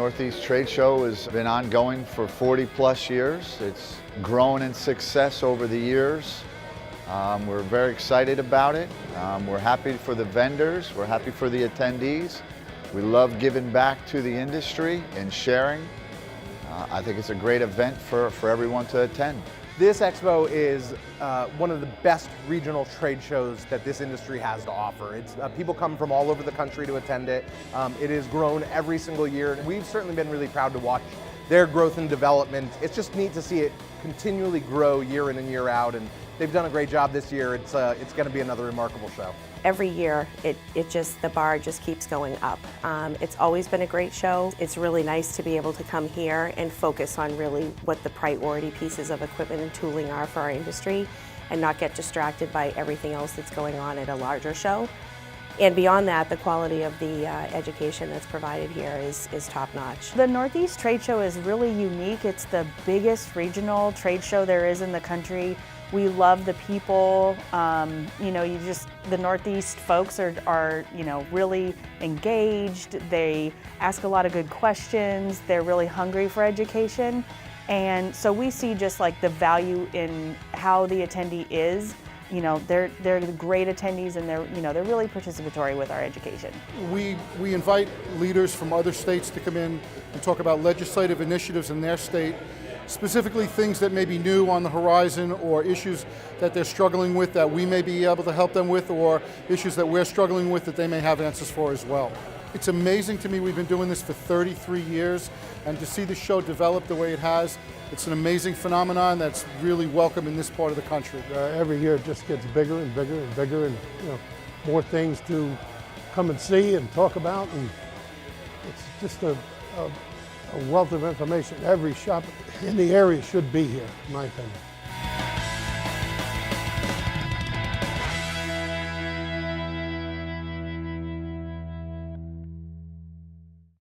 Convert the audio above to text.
Northeast Trade Show has been ongoing for 40 plus years. It's grown in success over the years. We're very excited about it. We're happy for the vendors. We're happy for the attendees. We love giving back to the industry and sharing. I think it's a great event for everyone to attend. This expo is one of the best regional trade shows that this industry has to offer. People come from all over the country to attend it. It has grown every single year. We've certainly been really proud to watch their growth and development. It's just neat to see it continually grow year in and year out, and they've done a great job this year. It's going to be another remarkable show. Every year, the bar just keeps going up. It's always been a great show. It's really nice to be able to come here and focus on really what the priority pieces of equipment and tooling are for our industry and not get distracted by everything else that's going on at a larger show. And beyond that, the quality of the education that's provided here is top-notch. The Northeast Trade Show is really unique. It's the biggest regional trade show there is in the country. We love the people. The Northeast folks are really engaged. They ask a lot of good questions. They're really hungry for education. And so we see just like the value in how the attendee is. They're great attendees, and they're really participatory with our education. We invite leaders from other states to come in and talk about legislative initiatives in their state, specifically things that may be new on the horizon or issues that they're struggling with that we may be able to help them with, or issues that we're struggling with that they may have answers for as well. It's amazing to me. We've been doing this for 33 years, and to see the show develop the way it has, it's an amazing phenomenon that's really welcome in this part of the country. Every year it just gets bigger and bigger and bigger, and more things to come and see and talk about, and it's just a wealth of information. Every shop in the area should be here, in my opinion.